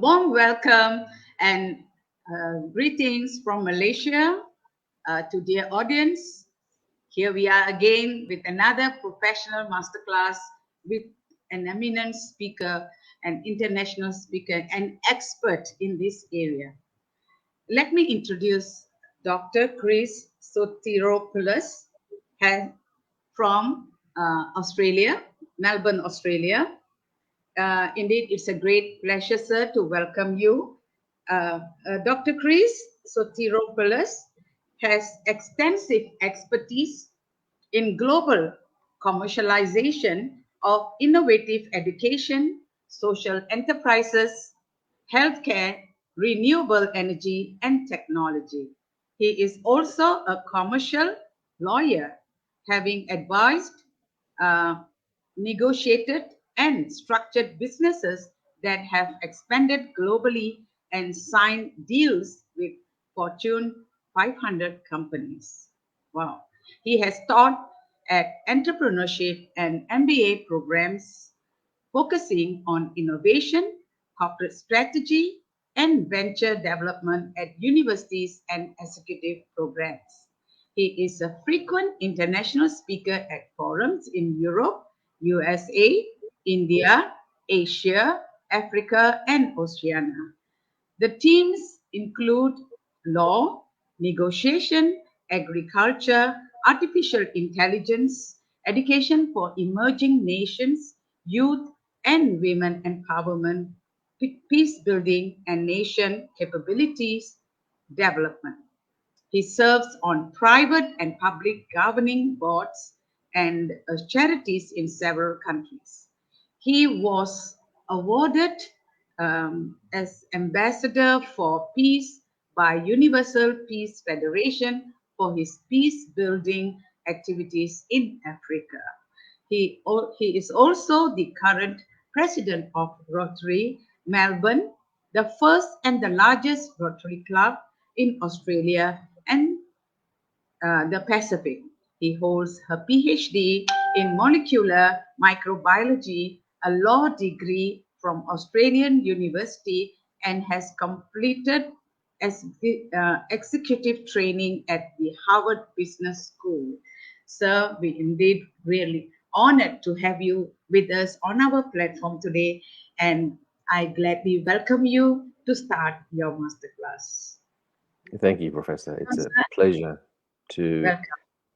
warm welcome and greetings from Malaysia to dear audience. Here we are again with another professional masterclass with an eminent speaker, an international speaker, an expert in this area. Let me introduce Dr. Chris Sotiropoulos from Australia, Melbourne, Australia. Indeed, it's a great pleasure, sir, to welcome you. Dr. Chris Sotiropoulos has extensive expertise in global commercialization of innovative education, social enterprises, healthcare, renewable energy, and technology. He is also a commercial lawyer, having advised, uh, negotiated, and structured businesses that have expanded globally and signed deals with Fortune 500 companies. Wow. He has taught at entrepreneurship and MBA programs focusing on innovation, corporate strategy, and venture development at universities and executive programs. He is a frequent international speaker at forums in Europe, USA, India, Asia, Africa, and Oceania. The themes include law, negotiation, agriculture, artificial intelligence, education for emerging nations, youth and women empowerment, peace building, and nation capabilities development. He serves on private and public governing boards and charities in several countries. He was awarded as Ambassador for Peace by Universal Peace Federation for his peace building activities in Africa. He is also the current president of Rotary Melbourne, the first and the largest Rotary Club in Australia and the Pacific. He holds her PhD in molecular microbiology, a law degree from Australian University, and has completed executive training at the Harvard Business School. Sir, we indeed really honored to have you with us on our platform today, and I gladly welcome you to start your masterclass. Thank you, Professor. It's a pleasure to Welcome.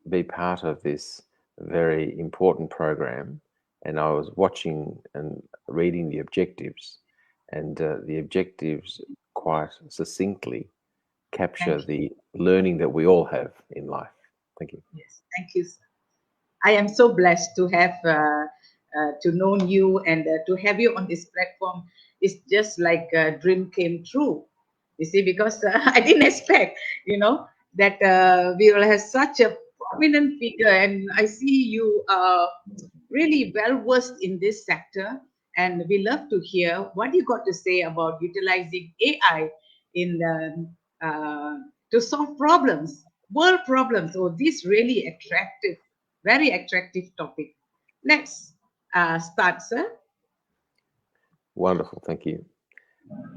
be part of this very important program. And I was watching and reading the objectives, and the objectives quite succinctly capture Thank you. the learning that we all have in life. Thank you. Yes, thank you, sir. I am so blessed to have to know you and to have you on this platform. It's just like a dream came true. You see, because I didn't expect, that we will have such a prominent figure, and I see you are really well versed in this sector, and we love to hear what you got to say about utilizing AI in to solve problems, world problems. So this really attractive, very attractive topic. Let's start, sir. Wonderful. Thank you.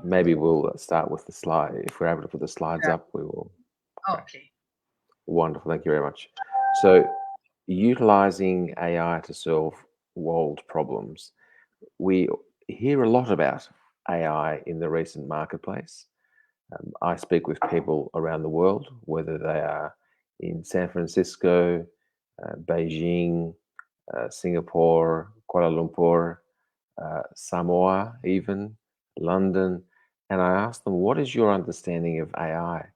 Maybe we'll start with the slide. If we're able to put the slides up, we will. Okay. Okay. Wonderful. Thank you very much. So, utilizing AI to solve world problems. We hear a lot about AI in the recent marketplace. I speak with people around the world, whether they are in San Francisco, Beijing, Singapore, Kuala Lumpur, Samoa, even London, and I ask them, what is your understanding of AI?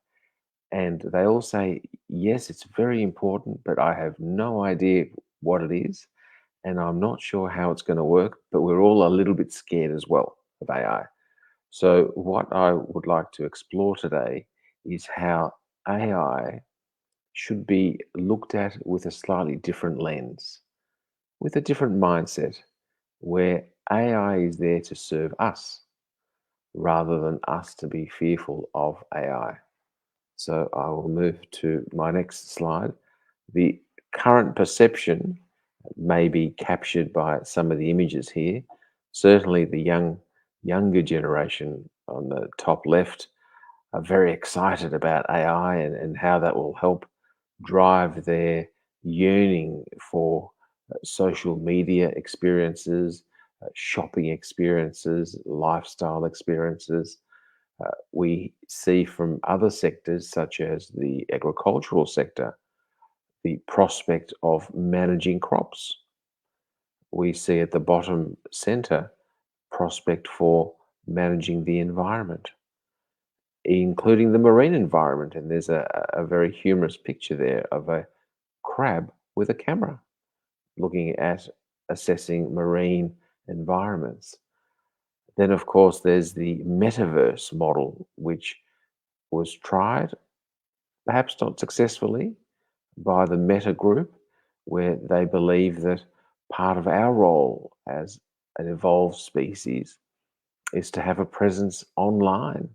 And they all say, yes, it's very important, but I have no idea what it is, and I'm not sure how it's going to work, but we're all a little bit scared as well of AI. So, what I would like to explore today is how AI should be looked at with a slightly different lens, with a different mindset, where AI is there to serve us rather than us to be fearful of AI. So I will move to my next slide. The current perception may be captured by some of the images here. Certainly the younger generation on the top left are very excited about AI and how that will help drive their yearning for social media experiences, shopping experiences, lifestyle experiences. We see from other sectors, such as the agricultural sector, the prospect of managing crops. We see at the bottom center prospect for managing the environment, including the marine environment. And there's a very humorous picture there of a crab with a camera looking at assessing marine environments. Then, of course, there's the metaverse model, which was tried, perhaps not successfully, by the Meta Group, where they believe that part of our role as an evolved species is to have a presence online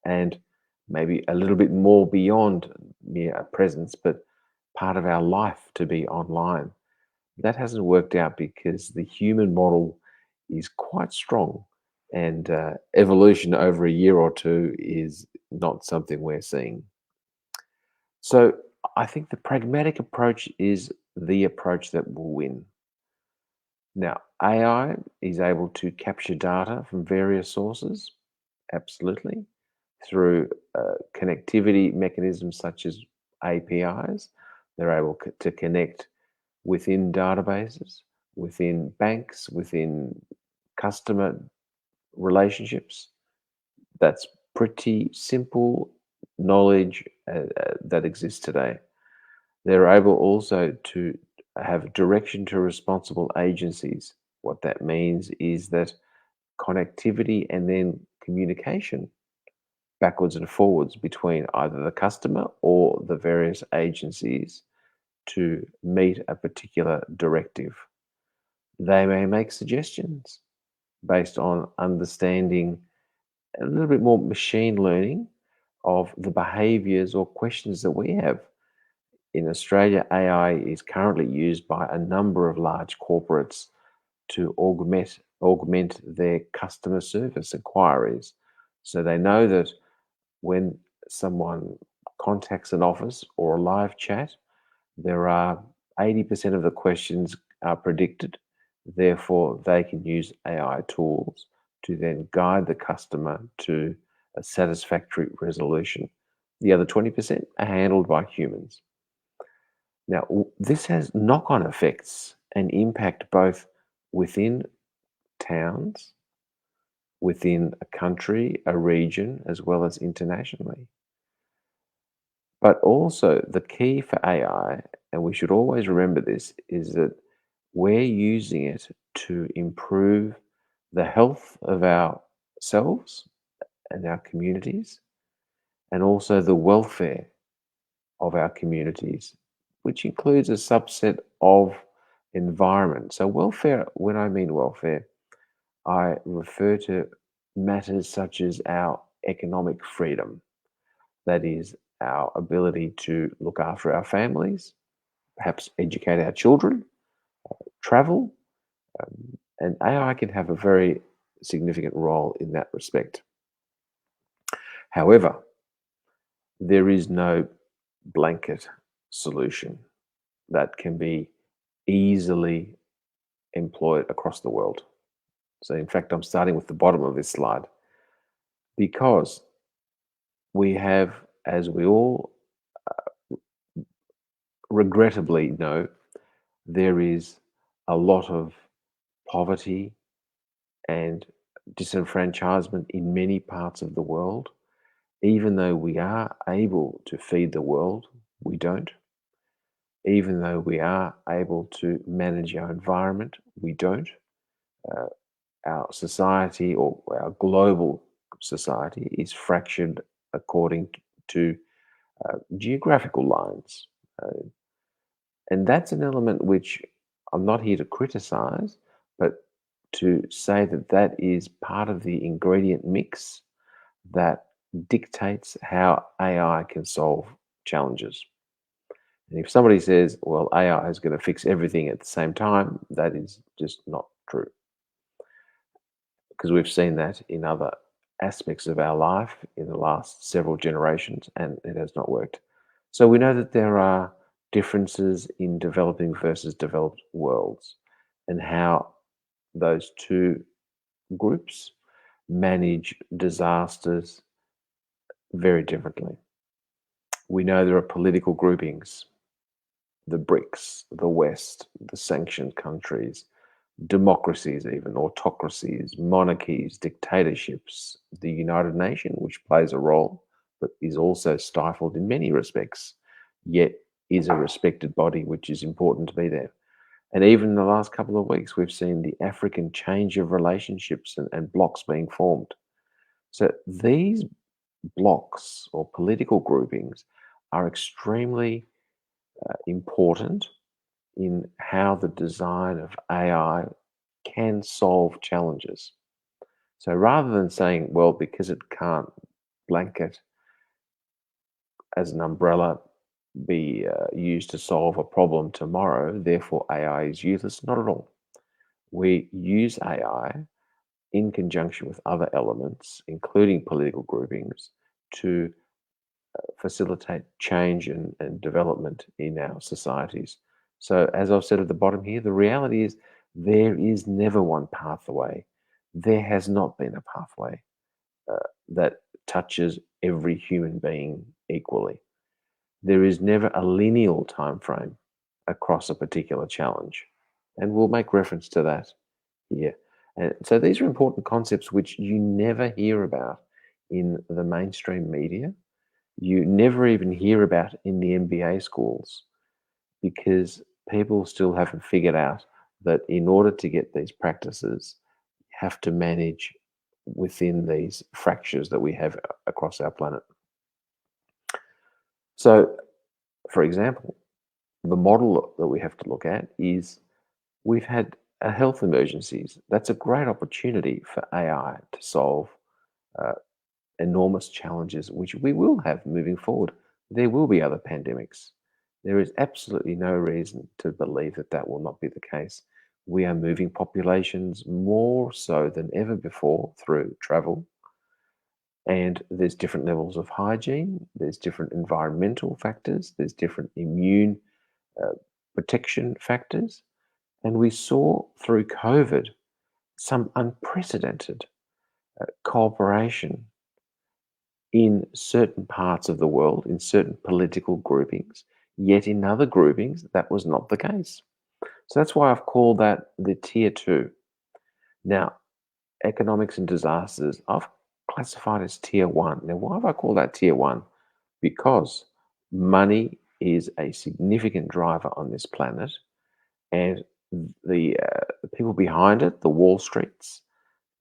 and maybe a little bit more beyond mere a presence, but part of our life to be online. That hasn't worked out because the human model is quite strong, and evolution over a year or two is not something we're seeing. So I think the pragmatic approach is the approach that will win. Now, AI is able to capture data from various sources, absolutely, through connectivity mechanisms such as APIs. They're able to connect within databases, within banks, within customer relationships. That's pretty simple knowledge that exists today. They're able also to have direction to responsible agencies. What that means is that connectivity and then communication backwards and forwards between either the customer or the various agencies to meet a particular directive. They may make suggestions based on understanding a little bit more machine learning of the behaviors or questions that we have. In Australia, AI is currently used by a number of large corporates to augment their customer service inquiries. So they know that when someone contacts an office or a live chat, there are 80% of the questions are predicted. Therefore, they can use AI tools to then guide the customer to a satisfactory resolution. The other 20% are handled by humans. Now, this has knock on effects and impact both within towns, within a country, a region, as well as internationally. But also, the key for AI, and we should always remember this, is that we're using it to improve the health of ourselves and our communities, and also the welfare of our communities, which includes a subset of environment. So, welfare, when I mean welfare, I refer to matters such as our economic freedom, that is, our ability to look after our families, perhaps educate our children, travel, and AI can have a very significant role in that respect. However, there is no blanket solution that can be easily employed across the world. So, in fact, I'm starting with the bottom of this slide because we have, as we all regrettably know, there is a lot of poverty and disenfranchisement in many parts of the world. Even though we are able to feed the world, we don't. Even though we are able to manage our environment, we don't. Uh, our society or our global society is fractured according to geographical lines. Uh, and that's an element which I'm not here to criticize, but to say that that is part of the ingredient mix that dictates how AI can solve challenges. And if somebody says, well, AI is going to fix everything at the same time, that is just not true. Because we've seen that in other aspects of our life in the last several generations, and it has not worked. So we know that there are differences in developing versus developed worlds and how those two groups manage disasters very differently. We know there are political groupings, the BRICS, the West, the sanctioned countries, democracies, even autocracies, monarchies, dictatorships, the United Nations, which plays a role but is also stifled in many respects, yet is a respected body which is important to be there. And even in the last couple of weeks, we've seen the African change of relationships and blocks being formed. So these blocks or political groupings are extremely important in how the design of AI can solve challenges. So rather than saying, well, because it can't blanket as an umbrella be used to solve a problem tomorrow, therefore AI is useless, not at all. We use AI in conjunction with other elements, including political groupings, to facilitate change and development in our societies. So, as I've said at the bottom here, the reality is there is never one pathway. There has not been a pathway uh, that touches every human being equally. There is never a lineal time frame across a particular challenge. And we'll make reference to that here. And so these are important concepts which you never hear about in the mainstream media, you never even hear about in the MBA schools because people still haven't figured out that in order to get these practices, you have to manage within these fractures that we have across our planet. So, for example, the model that we have to look at is we've had health emergencies. That's a great opportunity for AI to solve uh, enormous challenges, which we will have moving forward. There will be other pandemics. There is absolutely no reason to believe that that will not be the case. We are moving populations more so than ever before through travel, and there's different levels of hygiene, there's different environmental factors, there's different immune uh, protection factors. And we saw through COVID some unprecedented cooperation in certain parts of the world, in certain political groupings, yet in other groupings, that was not the case. So that's why I've called that the tier two. Now, economics and disasters, I've classified as tier one. Now, why have I called that tier one? Because money is a significant driver on this planet, and the people behind it, the Wall Streets,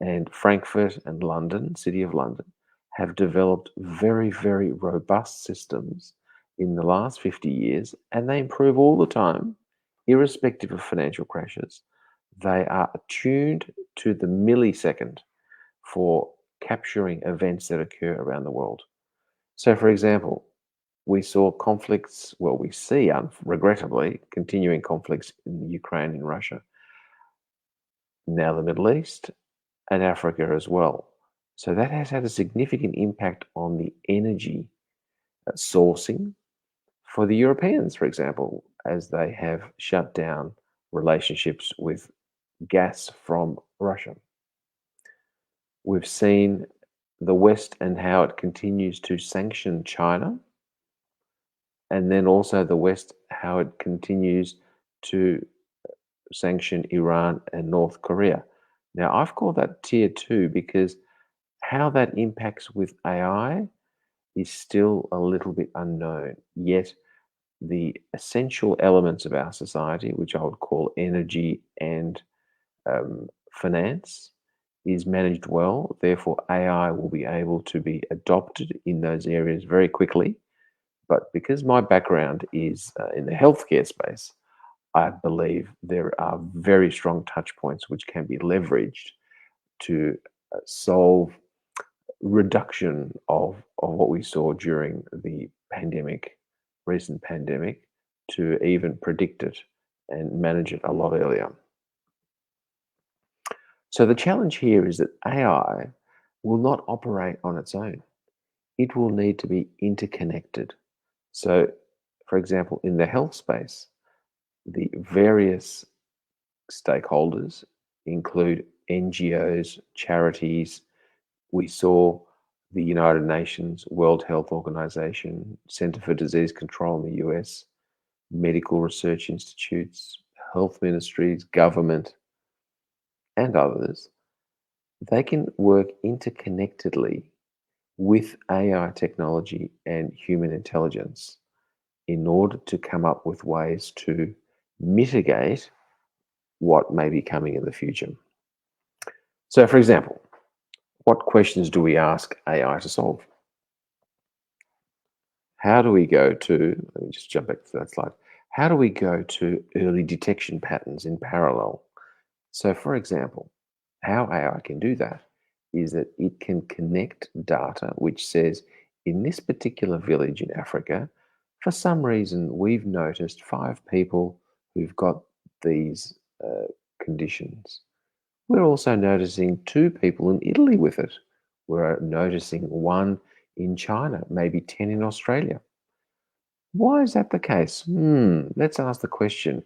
and Frankfurt and London, City of London, have developed very, very robust systems in the last 50 years, and they improve all the time, irrespective of financial crashes. They are attuned to the millisecond for capturing events that occur around the world. So, for example, we saw conflicts, well, we see, regrettably, continuing conflicts in Ukraine and Russia, now the Middle East, and Africa as well. So that has had a significant impact on the energy sourcing for the Europeans, for example, as they have shut down relationships with gas from Russia. We've seen the West and how it continues to sanction China, and then also the West, how it continues to sanction Iran and North Korea. Now, I've called that tier two because how that impacts with AI is still a little bit unknown. Yet, the essential elements of our society, which I would call energy and finance, is managed well. Therefore, AI will be able to be adopted in those areas very quickly. But because my background is in the healthcare space, I believe there are very strong touch points which can be leveraged to solve reduction of what we saw during the pandemic, recent pandemic, to even predict it and manage it a lot earlier. So the challenge here is that AI will not operate on its own. It will need to be interconnected. So, for example, in the health space, the various stakeholders include NGOs, charities. We saw the United Nations, World Health Organization, Center for Disease Control in the US, medical research institutes, health ministries, government, and others. They can work interconnectedly with AI technology and human intelligence in order to come up with ways to mitigate what may be coming in the future. So, for example, what questions do we ask AI to solve? How do we go to, let me just jump back to that slide. How do we go to early detection patterns in parallel? So, for example, how AI can do that is that it can connect data which says, in this particular village in Africa, for some reason, we've noticed 5 people who've got these conditions. We're also noticing 2 people in Italy with it. We're noticing 1 in China, maybe 10 in Australia. Why is that the case? Let's ask the question,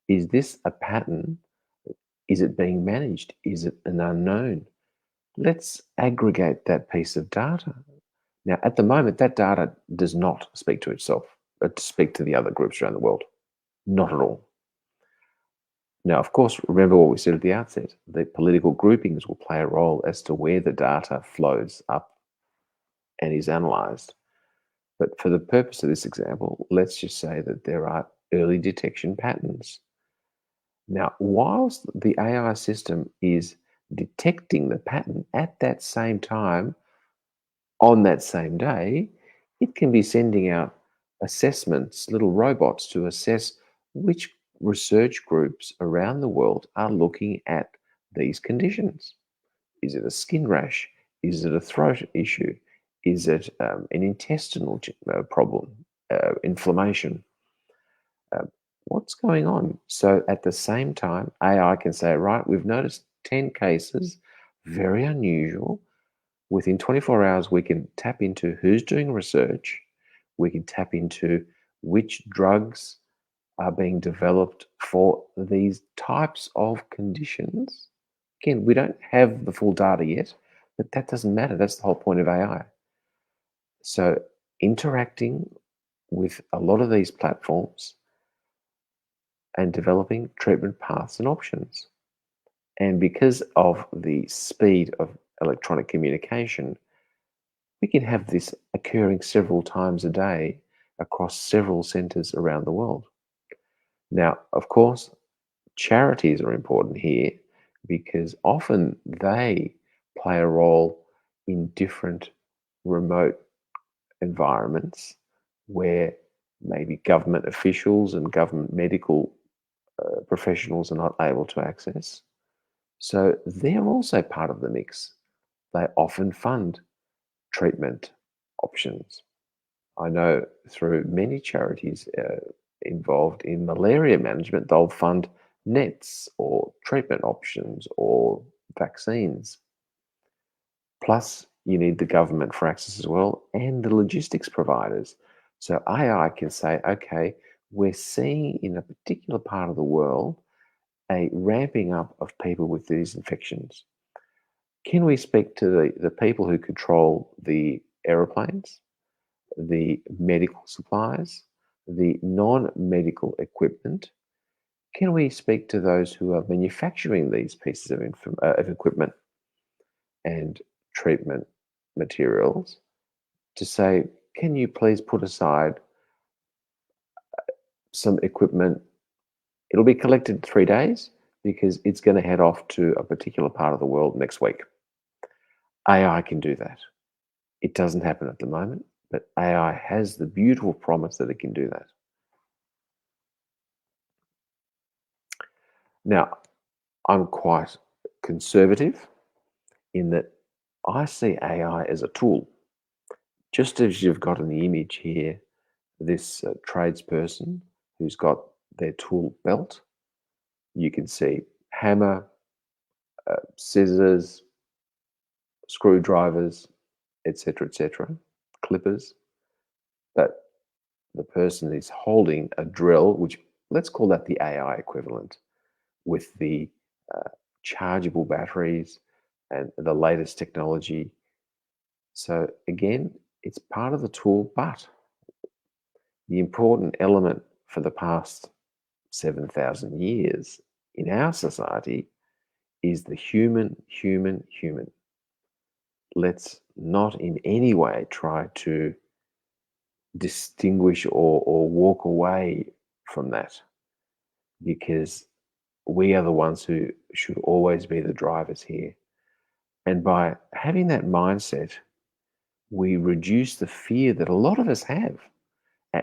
is this a pattern? Is it being managed? Is it an unknown? Let's aggregate that piece of data. Now, at the moment, that data does not speak to itself, but to speak to the other groups around the world. Not at all. Now, of course, remember what we said at the outset. The political groupings will play a role as to where the data flows up and is analyzed. But for the purpose of this example, let's just say that there are early detection patterns. Now, whilst the AI system is detecting the pattern at that same time, on that same day, it can be sending out assessments, little robots to assess which research groups around the world are looking at these conditions. Is it a skin rash? Is it a throat issue? Is it an intestinal problem, inflammation? Uh, what's going on? So at the same time, AI can say, right, we've noticed 10 cases, very unusual. Within 24 hours, we can tap into who's doing research. We can tap into which drugs are being developed for these types of conditions. Again, we don't have the full data yet, but that doesn't matter. That's the whole point of AI. So, interacting with a lot of these platforms and developing treatment paths and options. And because of the speed of electronic communication, we can have this occurring several times a day across several centers around the world. Now, of course, charities are important here because often they play a role in different remote environments where maybe government officials and government medical professionals are not able to access. So they're also part of the mix. They often fund treatment options. I know through many charities involved in malaria management, they'll fund nets or treatment options or vaccines. Plus, you need the government for access as well and the logistics providers. So AI can say, okay, we're seeing in a particular part of the world a ramping up of people with these infections. Can we speak to the people who control the aeroplanes, the medical supplies, the non medical equipment? Can we speak to those who are manufacturing these pieces of equipment and treatment materials to say, can you please put aside some equipment? It'll be collected in 3 days because it's going to head off to a particular part of the world next week. AI can do that. It doesn't happen at the moment, but AI has the beautiful promise that it can do that. Now, I'm quite conservative in that I see AI as a tool. Just as you've got in the image here, this tradesperson who's got their tool belt, you can see hammer, scissors, screwdrivers, etc., clippers, but the person is holding a drill, which let's call that the AI equivalent, with the uh, chargeable batteries and the latest technology. So again, it's part of the tool, but the important element for the past 7,000 years in our society is the human. Let's not in any way try to distinguish or walk away from that, because we are the ones who should always be the drivers here. And by having that mindset, we reduce the fear that a lot of us have.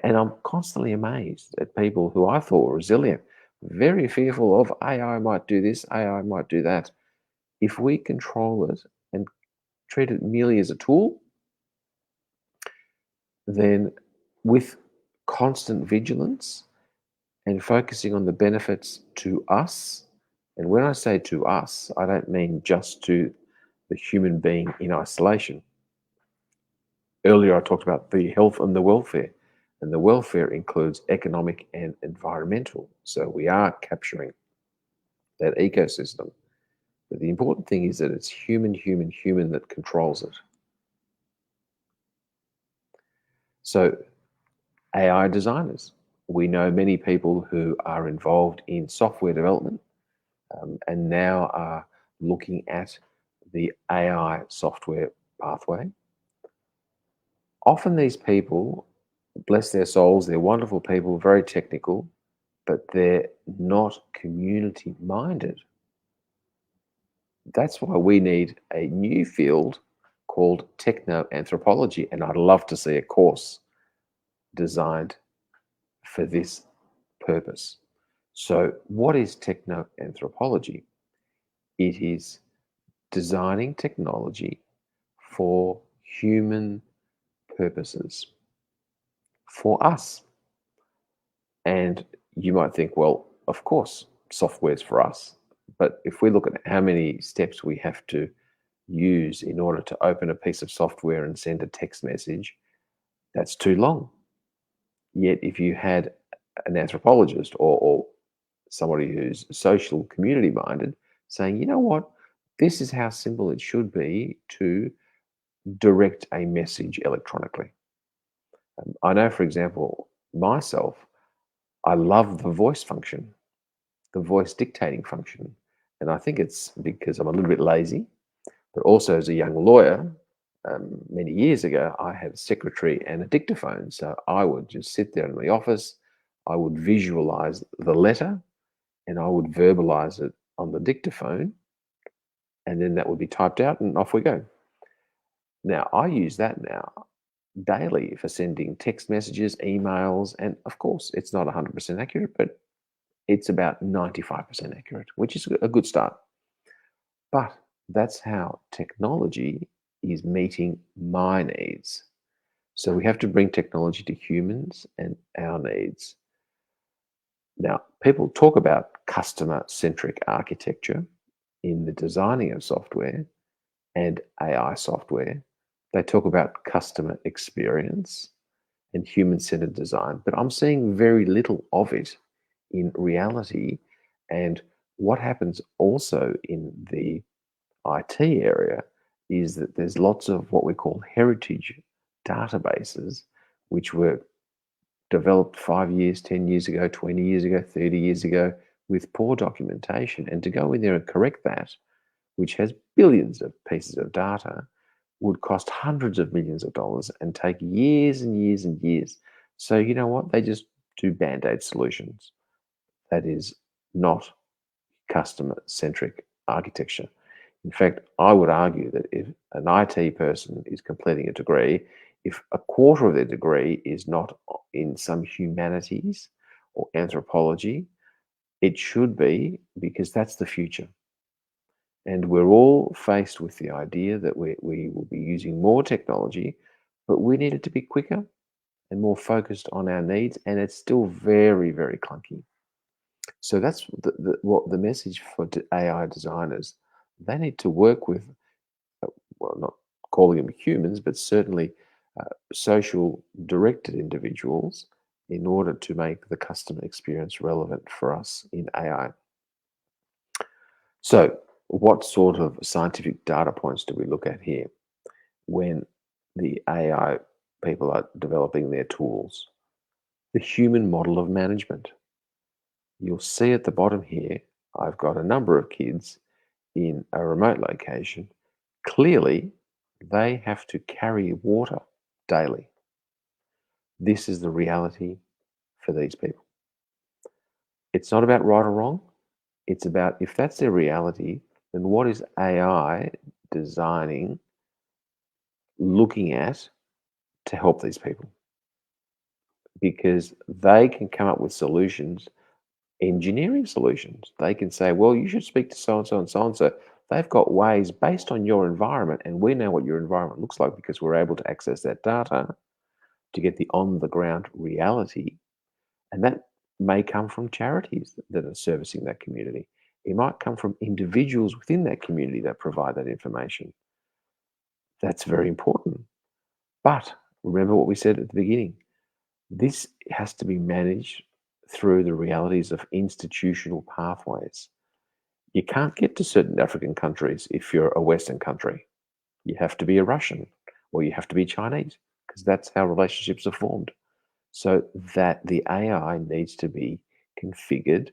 And I'm constantly amazed at people who I thought were resilient, very fearful of AI might do this, AI might do that. If we control it and treat it merely as a tool, then with constant vigilance and focusing on the benefits to us, and when I say to us, I don't mean just to the human being in isolation. Earlier, I talked about the health and the welfare includes economic and environmental. So we are capturing that ecosystem. But the important thing is that it's human that controls it. So, AI designers. We know many people who are involved in software development and now are looking at the AI software pathway. Often these people, bless their souls, they're wonderful people, very technical, but they're not community minded. That's why we need a new field called techno anthropology. And I'd love to see a course designed for this purpose. So, what is techno anthropology? It is designing technology for human purposes, for us. And you might think, well, of course, software's for us. But if we look at how many steps we have to use in order to open a piece of software and send a text message, that's too long. Yet, if you had an anthropologist or somebody who's social community minded saying, you know what, this is how simple it should be to direct a message electronically. I know, for example, myself, I love the voice function, the voice dictating function. And I think it's because I'm a little bit lazy, but also as a young lawyer, many years ago, I had a secretary and a dictaphone. So I would just sit there in the office, I would visualize the letter, and I would verbalize it on the dictaphone, and then that would be typed out, and off we go. Now, I use that now daily for sending text messages, emails, and of course, it's not 100% accurate, but it's about 95% accurate, which is a good start. But that's how technology is meeting my needs. So we have to bring technology to humans and our needs. Now, people talk about customer centric architecture in the designing of software and AI software. They talk about customer experience and human centered design, but I'm seeing very little of it in reality. And what happens also in the IT area is that there's lots of what we call heritage databases, which were developed 5 years, 10 years ago, 20 years ago, 30 years ago, with poor documentation. And to go in there and correct that, which has billions of pieces of data, would cost hundreds of millions of dollars and take years and years and years. So, you know what? They just do band aid solutions. That is not customer centric architecture. In fact, I would argue that if an IT person is completing a degree, if a quarter of their degree is not in some humanities or anthropology, it should be, because that's the future. And we're all faced with the idea that we will be using more technology, but we need it to be quicker and more focused on our needs. And it's still very, very clunky. So that's what the message for AI designers. They need to work with well, not calling them humans, but certainly social directed individuals in order to make the customer experience relevant for us in AI. So, what sort of scientific data points do we look at here when the AI people are developing their tools? The human model of management. You'll see at the bottom here, I've got a number of kids in a remote location. Clearly, they have to carry water daily. This is the reality for these people. It's not about right or wrong. It's about if that's their reality, then what is AI designing, looking at to help these people? Because they can come up with solutions, engineering solutions. They can say, well, you should speak to so and so and so and so. They've got ways based on your environment, and we know what your environment looks like because we're able to access that data to get the on the ground reality. And that may come from charities that are servicing that community. It might come from individuals within that community that provide that information. That's very important. But remember what we said at the beginning, this has to be managed through the realities of institutional pathways. You can't get to certain African countries if you're a Western country. You have to be a Russian or you have to be Chinese because that's how relationships are formed. So that the AI needs to be configured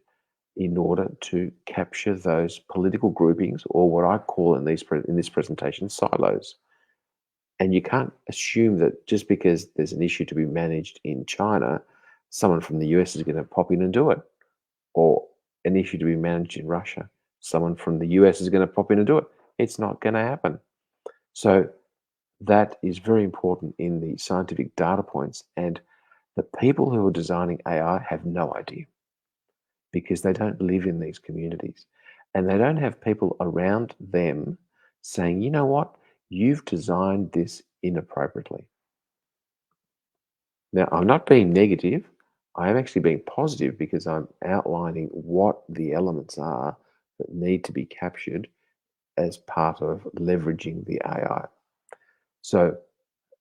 in order to capture those political groupings, or what I call in this presentation, silos. And you can't assume that just because there's an issue to be managed in China, someone from the US is going to pop in and do it, or an issue to be managed in Russia, someone from the US is going to pop in and do it. It's not going to happen. So that is very important in the scientific data points. And the people who are designing AI have no idea because they don't live in these communities and they don't have people around them saying, you know what, you've designed this inappropriately. Now, I'm not being negative. I am actually being positive because I'm outlining what the elements are that need to be captured as part of leveraging the AI. So,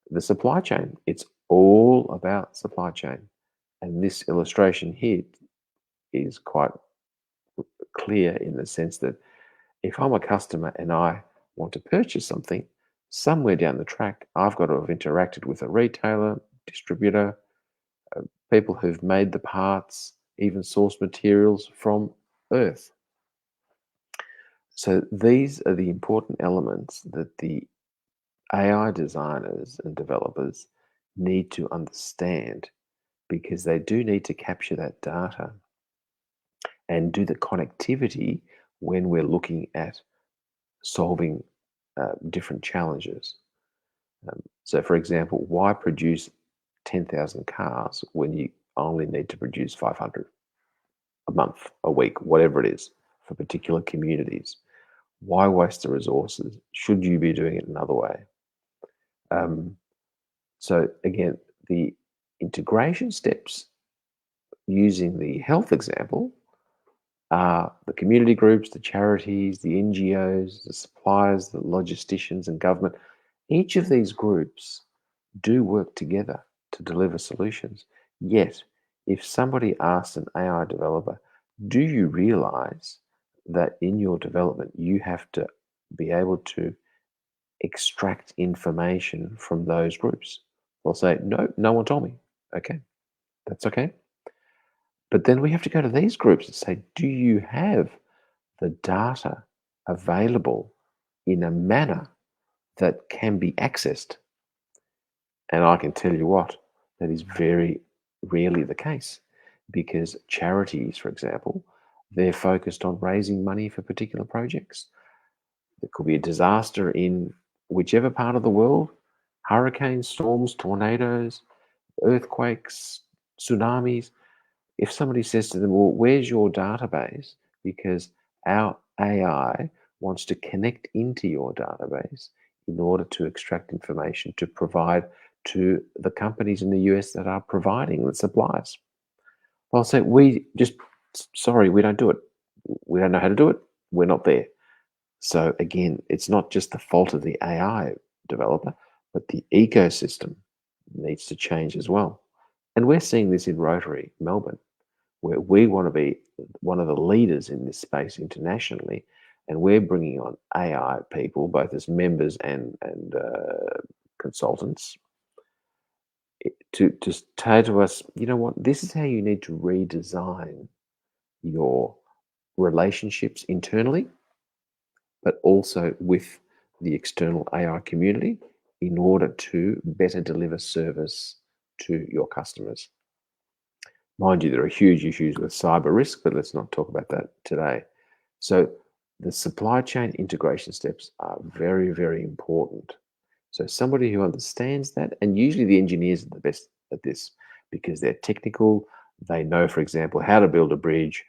the supply chain, it's all about supply chain. And this illustration here is quite clear in the sense that if I'm a customer and I want to purchase something, somewhere down the track, I've got to have interacted with a retailer, distributor, people who've made the parts, even source materials from Earth. So these are the important elements that the AI designers and developers need to understand because they do need to capture that data and do the connectivity when we're looking at solving different challenges. So, for example, why produce 10,000 cars when you only need to produce 500 a month, a week, whatever it is for particular communities? Why waste the resources? Should you be doing it another way? Um, so, again, the integration steps using the health example are the community groups, the charities, the NGOs, the suppliers, the logisticians, and government. Each of these groups do work together to deliver solutions. Yet, if somebody asks an AI developer, do you realize that in your development you have to be able to extract information from those groups? They'll say, no, no one told me. Okay, that's okay. But then we have to go to these groups and say, do you have the data available in a manner that can be accessed? And I can tell you what, that is very rarely the case because charities, for example, they're focused on raising money for particular projects. There could be a disaster in whichever part of the world, hurricanes, storms, tornadoes, earthquakes, tsunamis. If somebody says to them, well, where's your database? Because our AI wants to connect into your database in order to extract information to provide to the companies in the US that are providing the supplies. They'll say, we just, sorry, we don't do it. We don't know how to do it. We're not there. So again, it's not just the fault of the AI developer, but the ecosystem needs to change as well. And we're seeing this in Rotary Melbourne, where we want to be one of the leaders in this space internationally, and we're bringing on AI people, both as members and consultants, to say to us, you know what, this is how you need to redesign your relationships internally, but also with the external AI community in order to better deliver service to your customers. Mind you, there are huge issues with cyber risk, but let's not talk about that today. So, the supply chain integration steps are very, very important. So, somebody who understands that, and usually the engineers are the best at this because they're technical, they know, for example, how to build a bridge,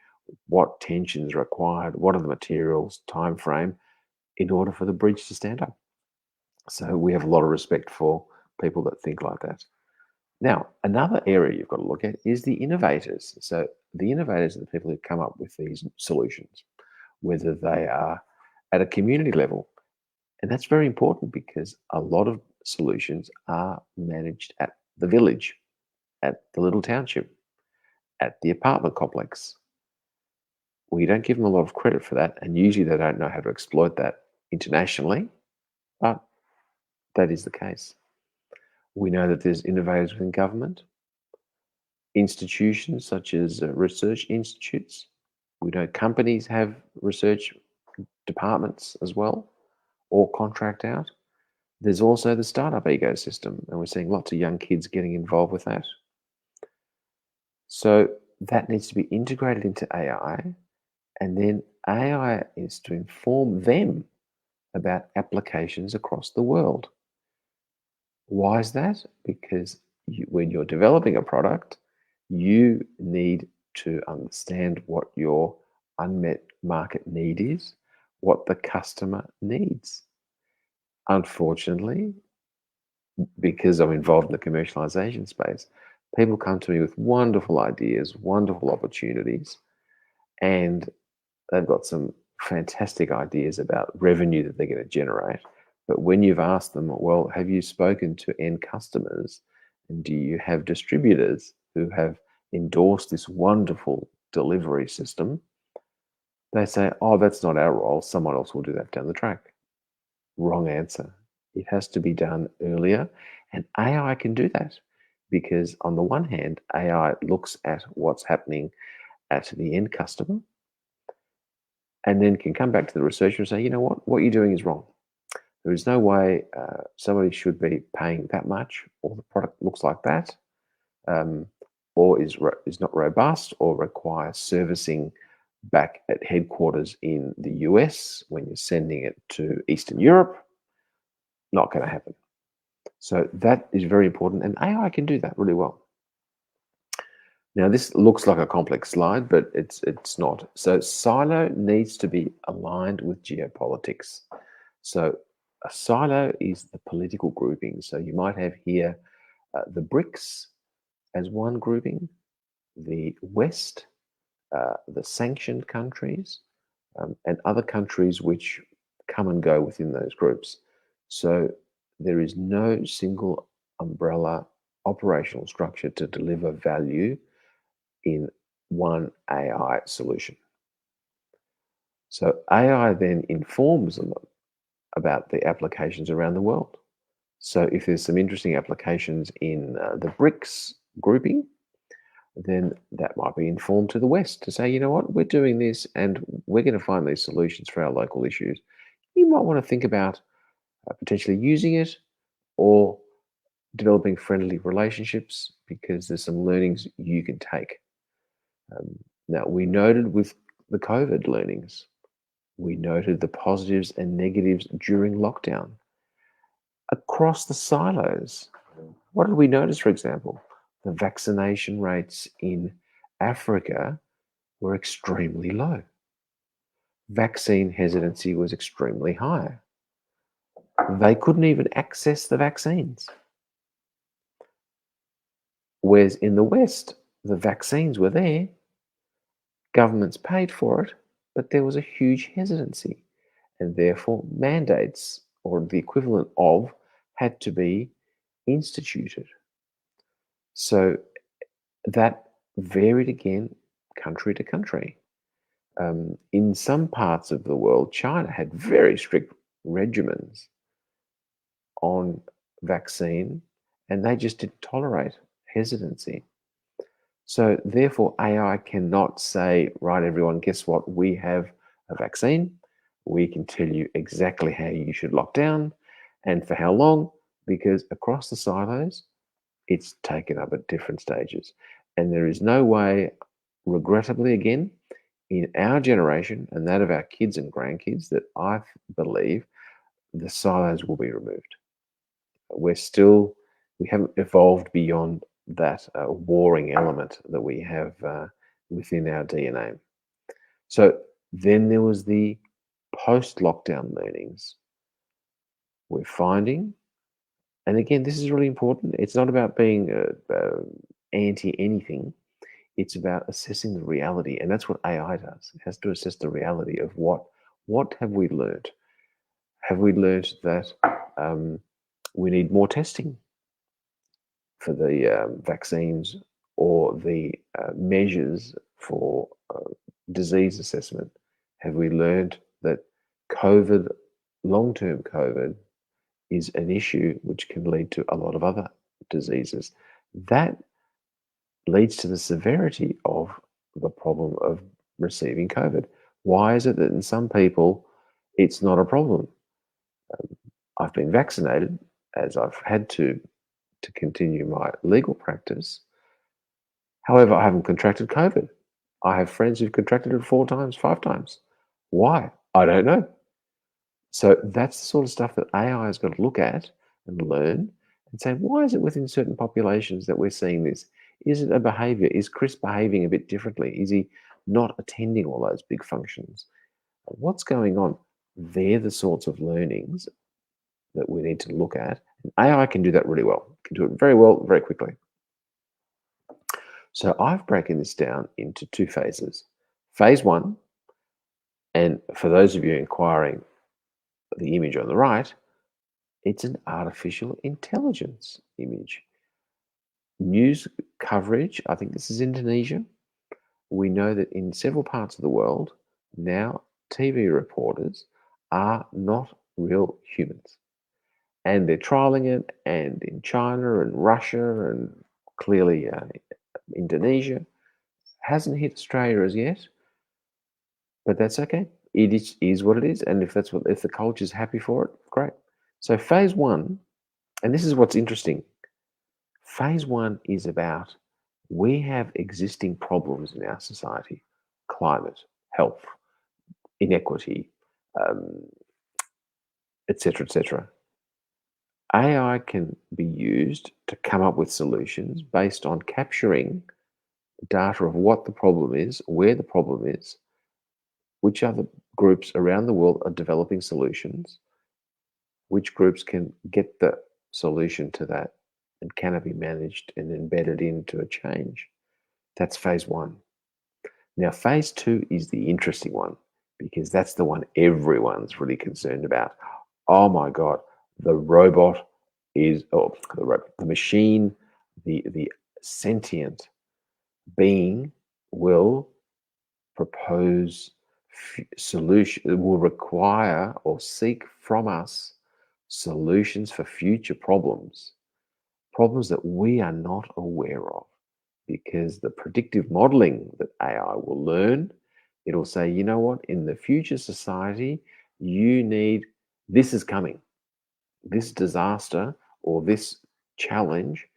what tensions are required, what are the materials, time frame, in order for the bridge to stand up. So, we have a lot of respect for people that think like that. Now, another area you've got to look at is the innovators. So, the innovators are the people who come up with these solutions, whether they are at a community level. And that's very important because a lot of solutions are managed at the village, at the little township, at the apartment complex. We don't give them a lot of credit for that. And usually they don't know how to exploit that internationally, but that is the case. We know that there's innovators within government, institutions such as research institutes. We know companies have research departments as well, or contract out. There's also the startup ecosystem, and we're seeing lots of young kids getting involved with that. So that needs to be integrated into AI, and then AI is to inform them about applications across the world. Why is that? Because when you're developing a product, you need to understand what your unmet market need is, what the customer needs. Unfortunately, because I'm involved in the commercialization space, people come to me with wonderful ideas, wonderful opportunities, and they've got some fantastic ideas about revenue that they're going to generate. But when you've asked them, well, have you spoken to end customers? And do you have distributors who have endorsed this wonderful delivery system? They say, oh, that's not our role. Someone else will do that down the track. Wrong answer. It has to be done earlier. And AI can do that because, on the one hand, AI looks at what's happening at the end customer and then can come back to the researcher and say, you know what you're doing is wrong. There is no way somebody should be paying that much, or the product looks like that, um, or is not robust, or requires servicing back at headquarters in the US when you're sending it to Eastern Europe. Not going to happen. So that is very important, and AI can do that really well. Now, this looks like a complex slide, but it's not. So silo needs to be aligned with geopolitics. So a silo is the political grouping. So you might have here the BRICS as one grouping, the West, the sanctioned countries, and other countries which come and go within those groups. So there is no single umbrella operational structure to deliver value in one AI solution. So AI then informs them about the applications around the world. So if there's some interesting applications in the BRICS grouping, then that might be informed to the West to say, you know what, we're doing this and we're going to find these solutions for our local issues. You might want to think about potentially using it or developing friendly relationships because there's some learnings you can take. Now, we noted with the COVID learnings, we noted the positives and negatives during lockdown. Across the silos, what did we notice, for example? The vaccination rates in Africa were extremely low. Vaccine hesitancy was extremely high. They couldn't even access the vaccines. Whereas in the West, the vaccines were there, governments paid for it, but there was a huge hesitancy. and therefore mandates or the equivalent of had to be instituted. So that varied again country to country. In some parts of the world, China had very strict regimens on vaccine, and they just didn't tolerate hesitancy. So, therefore, AI cannot say, right, everyone, guess what? We have a vaccine. We can tell you exactly how you should lock down and for how long, because across the silos, it's taken up at different stages. And there is no way, regrettably, again, in our generation and that of our kids and grandkids, that I believe the silos will be removed. We're still, we haven't evolved beyond that warring element that we have within our DNA. So then there was the post lockdown learnings. We're finding, and again, this is really important. It's not about being anti anything. It's about assessing the reality, and that's what AI does. It has to assess the reality of what have we learned. Have we learned that we need more testing for the vaccines or the measures for disease assessment? Have we learned that COVID, long term COVID, is an issue which can lead to a lot of other diseases? That leads to the severity of the problem of receiving COVID. Why is it that in some people it's not a problem? I've been vaccinated as I've had to continue my legal practice. However, I haven't contracted COVID. I have friends who've contracted it 4 times, 5 times. Why? I don't know. So that's the sort of stuff that AI has got to look at and learn and say, why is it within certain populations that we're seeing this? Is it a behavior? Is Chris behaving a bit differently? Is he not attending all those big functions? What's going on? They're the sorts of learnings that we need to look at. And AI can do that really well, can do it very well, very quickly. So I've broken this down into 2 phases. Phase one, and for those of you inquiring the image on the right, it's an artificial intelligence image. News coverage, I think this is Indonesia. We know that in several parts of the world, now TV reporters are not real humans. And they're trialing it, and in China and Russia and clearly Indonesia. Hasn't hit Australia as yet, but that's okay. It is what it is, and if the culture's happy for it, great. So phase one, and this is what's interesting. Phase one is about we have existing problems in our society: climate, health, inequity, um, etc., etc. AI can be used to come up with solutions based on capturing data of what the problem is, where the problem is, which other groups around the world are developing solutions, which groups can get the solution to that, and can it be managed and embedded into a change. That's phase one. Now, phase two is the interesting one because that's the one everyone's really concerned about. Oh my God, the robot is, oh, the machine, the sentient being will propose solution, will require or seek from us solutions for future problems that we are not aware of, because the predictive modeling that AI will learn, it'll say, you know what, in the future society, you need, this is coming, this disaster or this challenge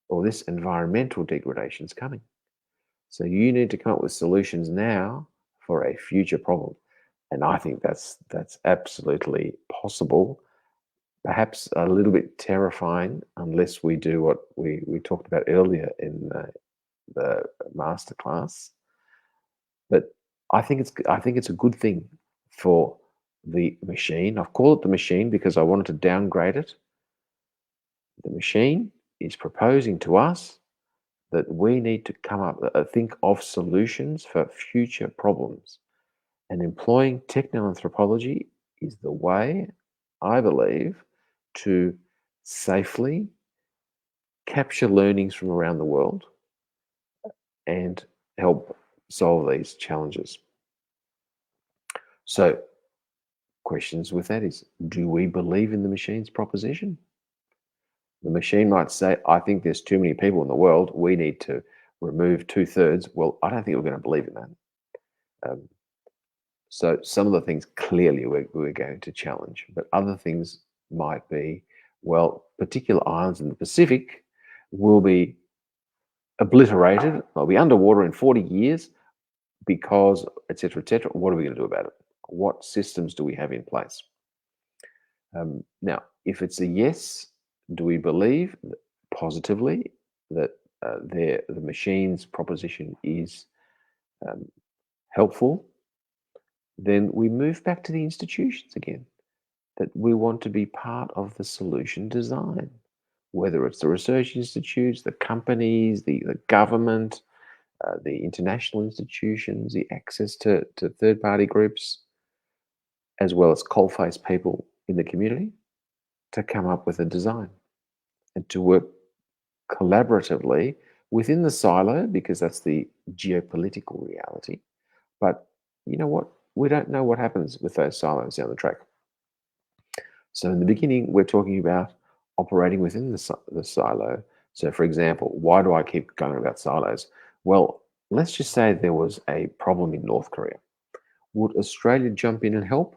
or this environmental degradation is coming. So you need to come up with solutions now for a future problem. And I think that's absolutely possible. Perhaps a little bit terrifying unless we do what we talked about earlier in the masterclass. But I think it's a good thing for the machine. I've called it the machine because I wanted to downgrade it. The machine is proposing to us that we need to come up, think of solutions for future problems. And employing techno anthropology is the way, I believe, to safely capture learnings from around the world and help solve these challenges. So, questions with that is, do we believe in the machine's proposition? The machine might say, I think there's too many people in the world. We need to remove two-thirds. Well, I don't think we're going to believe in that. Um, so some of the things clearly we're going to challenge, but other things might be, well, particular islands in the Pacific will be obliterated. They'll be underwater in 40 years because, et cetera, et cetera. What are we going to do about it? What systems do we have in place? Now, if it's a yes, do we believe positively that the machine's proposition is um, helpful? Then we move back to the institutions again, that we want to be part of the solution design, whether it's the research institutes, the companies, the government, the international institutions, the access to third party groups, as well as coalface people in the community to come up with a design and to work collaboratively within the silo because that's the geopolitical reality. But you know what? We don't know what happens with those silos down the track. So in the beginning, we're talking about operating within the silo. So, for example, why do I keep going about silos? Well, let's just say there was a problem in North Korea. Would Australia jump in and help?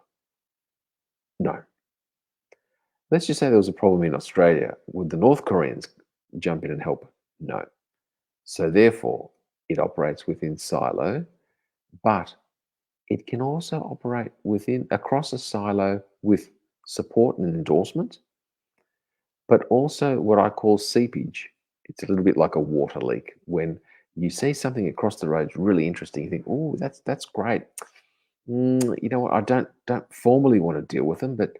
No. Let's just say there was a problem in Australia. Would the North Koreans jump in and help? No. So therefore, it operates within silo, but it can also operate within across a silo with support and endorsement, but also what I call seepage. It's a little bit like a water leak. When you see something across the road, it's really interesting. You think, "Oh, that's great." You know what? I don't formally want to deal with them, but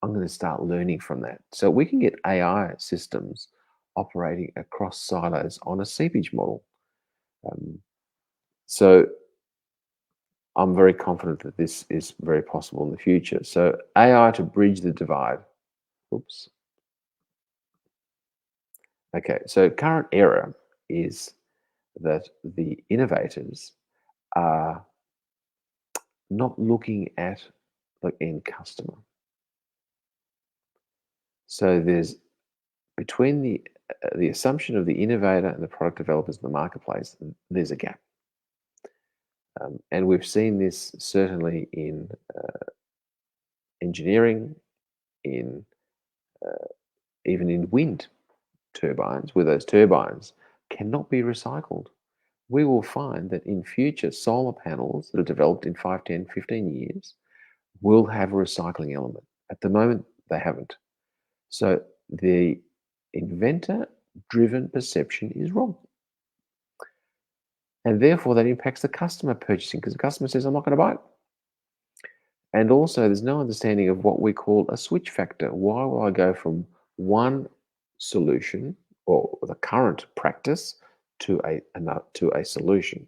I'm going to start learning from that. So we can get AI systems operating across silos on a seepage model. Um, so I'm very confident that this is very possible in the future. So AI to bridge the divide. Oops. Okay. So current error is that the innovators are not looking at the end customer. So there's between the assumption of the innovator and the product developers in the marketplace, there's a gap. And we've seen this certainly in engineering, in even in wind turbines, where those turbines cannot be recycled. We will find that in future solar panels that are developed in 5, 10, 15 years will have a recycling element. At the moment, they haven't. So the inventor driven perception is wrong. And therefore, that impacts the customer purchasing because the customer says, I'm not going to buy it. And also, there's no understanding of what we call a switch factor. Why will I go from one solution or the current practice to a solution?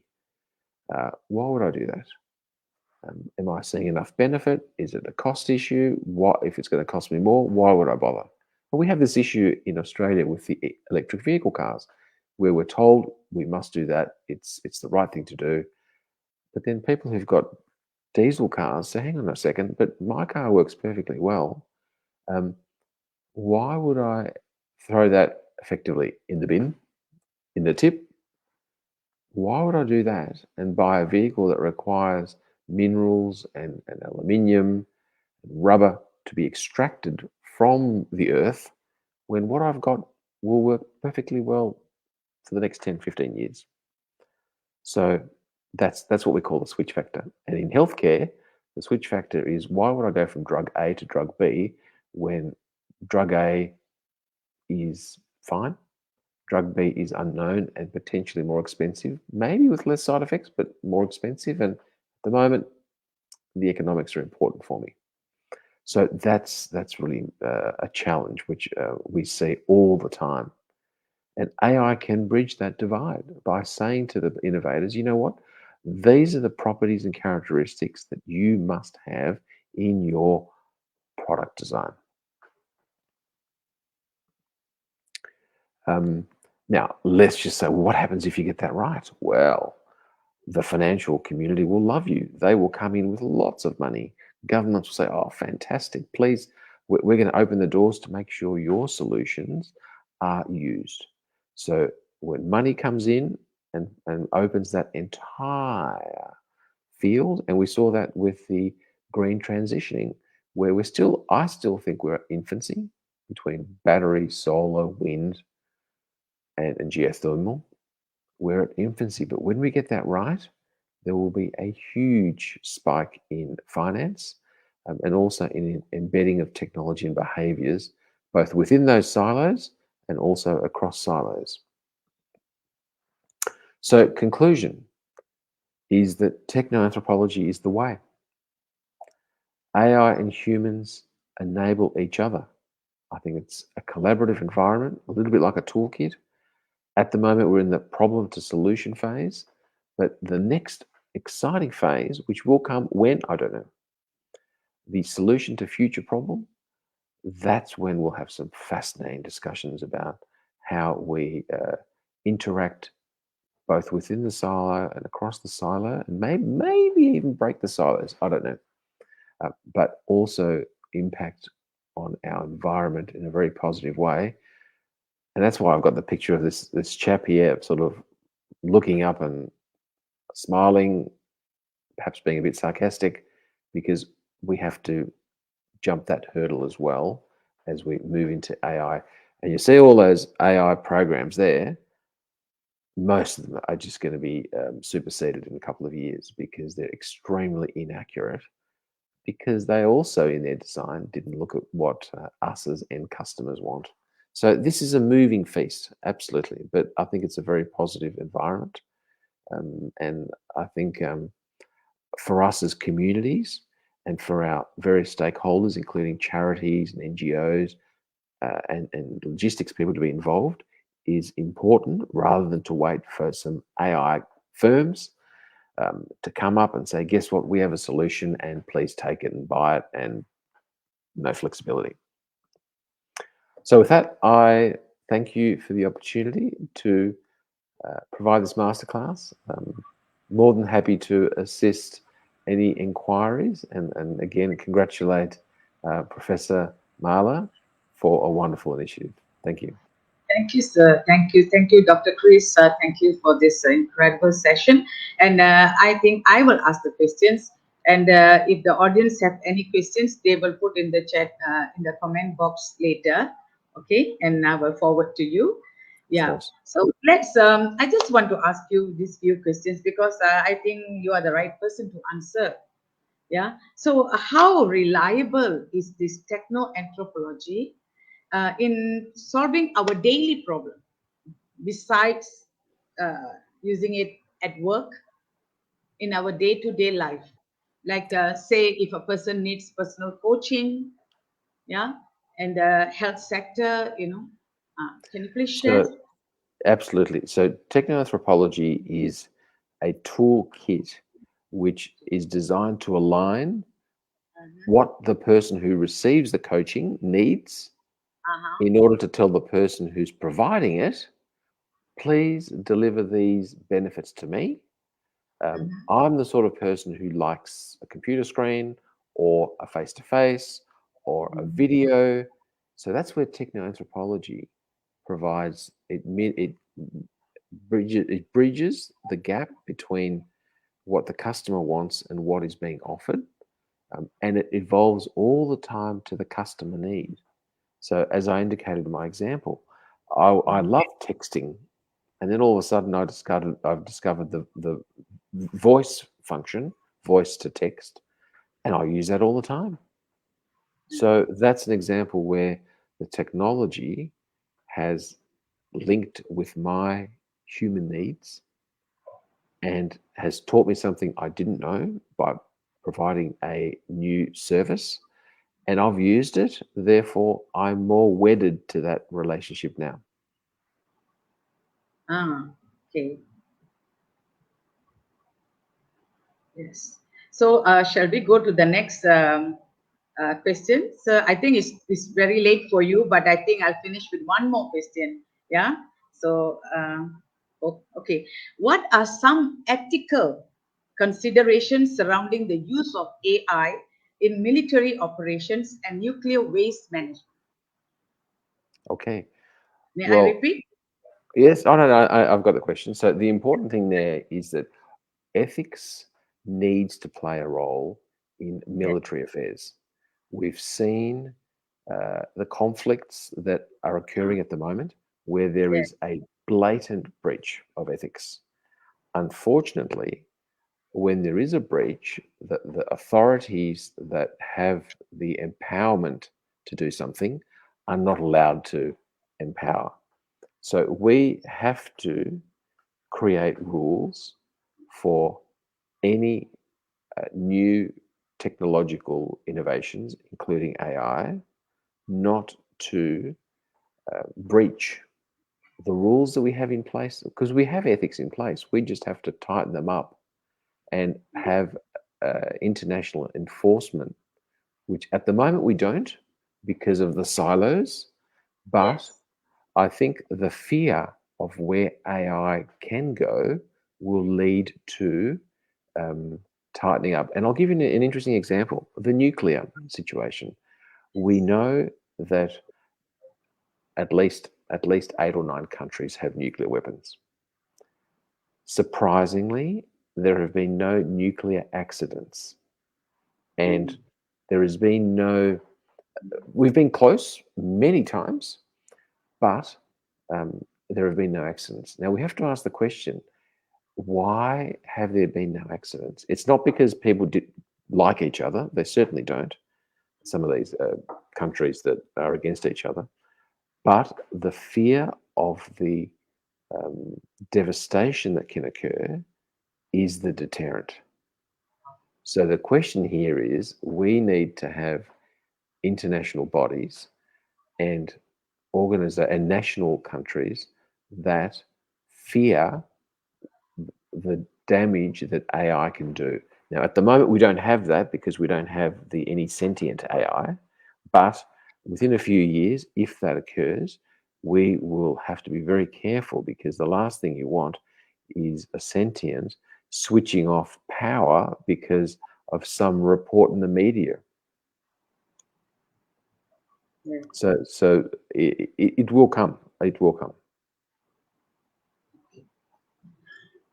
Why would I do that? Am I seeing enough benefit? Is it a cost issue? What if it's going to cost me more? Why would I bother? Well, we have this issue in Australia with the electric vehicle cars, where we're told we must do that. It's the right thing to do. But then people who've got diesel cars say, hang on a second, but my car works perfectly well. Um, why would I throw that effectively in the bin, in the tip? Why would I do that and buy a vehicle that requires minerals and aluminium and rubber to be extracted from the earth when what I've got will work perfectly well for the next 10, 15 years? So that's what we call the switch factor. And in healthcare, the switch factor is why would I go from drug A to drug B when drug A is fine, drug B is unknown and potentially more expensive, maybe with less side effects, but more expensive. And at the moment, the economics are important for me. So that's really a challenge which we see all the time. And AI can bridge that divide by saying to the innovators, you know what? These are the properties and characteristics that you must have in your product design. Now, let's just say, what happens if you get that right? Well, the financial community will love you. They will come in with lots of money. Governments will say, oh, fantastic. Please, we're going to open the doors to make sure your solutions are used. So when money comes in and opens that entire field, and we saw that with the green transitioning, where I still think we're at infancy between battery, solar, wind, and geothermal. We're at infancy, but when we get that right, there will be a huge spike in finance and also in embedding of technology and behaviors, both within those silos and also across silos. So, conclusion is that technoanthropology is the way. AI and humans enable each other. I think it's a collaborative environment, a little bit like a toolkit. At the moment, we're in the problem to solution phase, but the next exciting phase, which will come when, I don't know, the solution to future problem, that's when we'll have some fascinating discussions about how we interact both within the silo and across the silo, and maybe even break the silos, I don't know, but also impact on our environment in a very positive way. And that's why I've got the picture of this chap here sort of looking up and smiling, perhaps being a bit sarcastic, because we have to jump that hurdle as well as we move into AI. And you see all those AI programs there, most of them are just going to be superseded in a couple of years because they're extremely inaccurate, because they also in their design didn't look at what us as end customers want. So this is a moving feast, absolutely, but I think it's a very positive environment. And I think for us as communities and for our various stakeholders, including charities and NGOs and logistics people to be involved, is important rather than to wait for some AI firms to come up and say, guess what, we have a solution and please take it and buy it, and no flexibility. So with that, I thank you for the opportunity to provide this masterclass. More than happy to assist any inquiries, and again, congratulate Professor Marla for a wonderful initiative. Thank you. Thank you, sir. Thank you. Thank you, Dr. Chris. Thank you for this incredible session. And I think I will ask the questions. And if the audience have any questions, they will put in the chat, in the comment box later. Okay. And I will forward to you. Of Yeah. course. So I just want to ask you these few questions because I think you are the right person to answer. Yeah. So how reliable is this techno anthropology in solving our daily problem besides using it at work in our day-to-day life, like say if a person needs personal coaching, yeah, and the health sector, can you please share? So, absolutely. So, technoanthropology is a toolkit which is designed to align Uh-huh. what the person who receives the coaching needs Uh-huh. in order to tell the person who's providing it, please deliver these benefits to me. Uh-huh. I'm the sort of person who likes a computer screen or a face to face or a Mhm. video. So that's where technoanthropology provides it bridges the gap between what the customer wants and what is being offered, and it evolves all the time to the customer need. So, as I indicated in my example, I Mhm. love texting, and then all of a sudden I've discovered the voice function, voice to text, and I use that all the time. So that's an example where the technology has linked with my human needs and has taught me something I didn't know by providing a new service, and I've used it. Therefore, I'm more wedded to that relationship now. Ah, okay. Yes. So shall we go to the next question. So I think it's very late for you, but I think I'll finish with one more question. Yeah. So, okay. What are some ethical considerations surrounding the use of AI in military operations and nuclear waste management? Okay. May I Well, repeat? yes. Oh no, no. I've got the question. So the important thing there is that ethics needs to play a role in Yes. military affairs. We've seen the conflicts that are occurring at the moment where there Yes. is a blatant breach of ethics. Unfortunately, when there is a breach, the authorities that have the empowerment to do something are not allowed to empower. So we have to create rules for any new technological innovations, including AI, not to breach the rules that we have in place, because we have ethics in place. We just have to tighten them up and have international enforcement, which at the moment we don't because of the silos. But Yes. I think the fear of where AI can go will lead to um, tightening up. And I'll give you an interesting example: the nuclear situation. We know that at least 8 or 9 countries have nuclear weapons. Surprisingly, there have been no nuclear accidents, and Mm. there has been no. We've been close many times, but there have been no accidents. Now we have to ask the question: why have there been no accidents? It's not because people did like each other. They certainly don't. Some of these countries that are against each other, but the fear of the um, devastation that can occur is the deterrent. So the question here is: we need to have international bodies and and national countries that fear the damage that AI can do. Now, at the moment, we don't have that because we don't have the any sentient AI. But within a few years, if that occurs, we will have to be very careful, because the last thing you want is a sentient switching off power because of some report in the media. Yes. So it will come. It will come.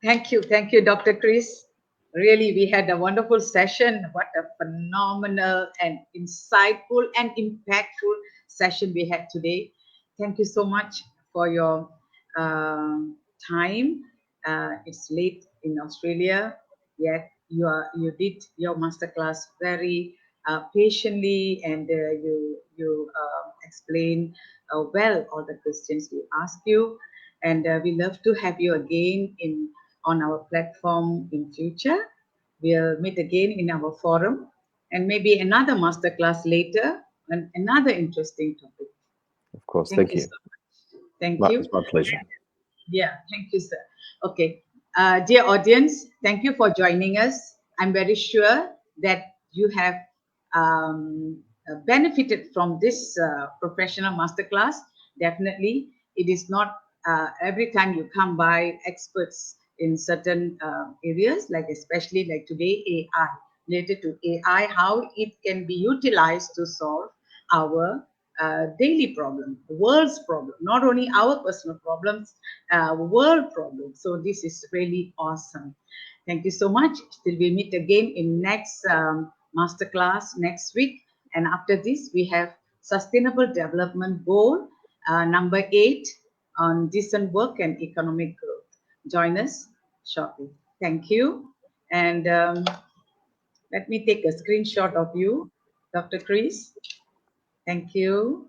Thank you, Dr. Chris. Really, we had a wonderful session. What a phenomenal and insightful and impactful session we had today. Thank you so much for your time. It's late in Australia, yet you did your masterclass very patiently, and you explained well all the questions we asked you, and we love to have you again in on our platform in future. We'll meet again in our forum, and maybe another masterclass later and another interesting topic. Of course. Thank Thank you you. so much. Thank you. It's my pleasure. Yeah, thank you, sir. Okay. Dear audience, thank you for joining us. I'm very sure that you have benefited from this professional masterclass. Definitely, it is not every time you come by experts in certain areas, like especially like today, AI, related to AI, how it can be utilized to solve our daily problem, the world's problem, not only our personal problems, world problem. So this is really awesome. Thank you so much. Till we meet again in next masterclass next week. And after this, we have Sustainable Development Goal number 8 on decent work and economic growth. Join us shortly. Thank you. And let me take a screenshot of you, Dr. Chris. Thank you.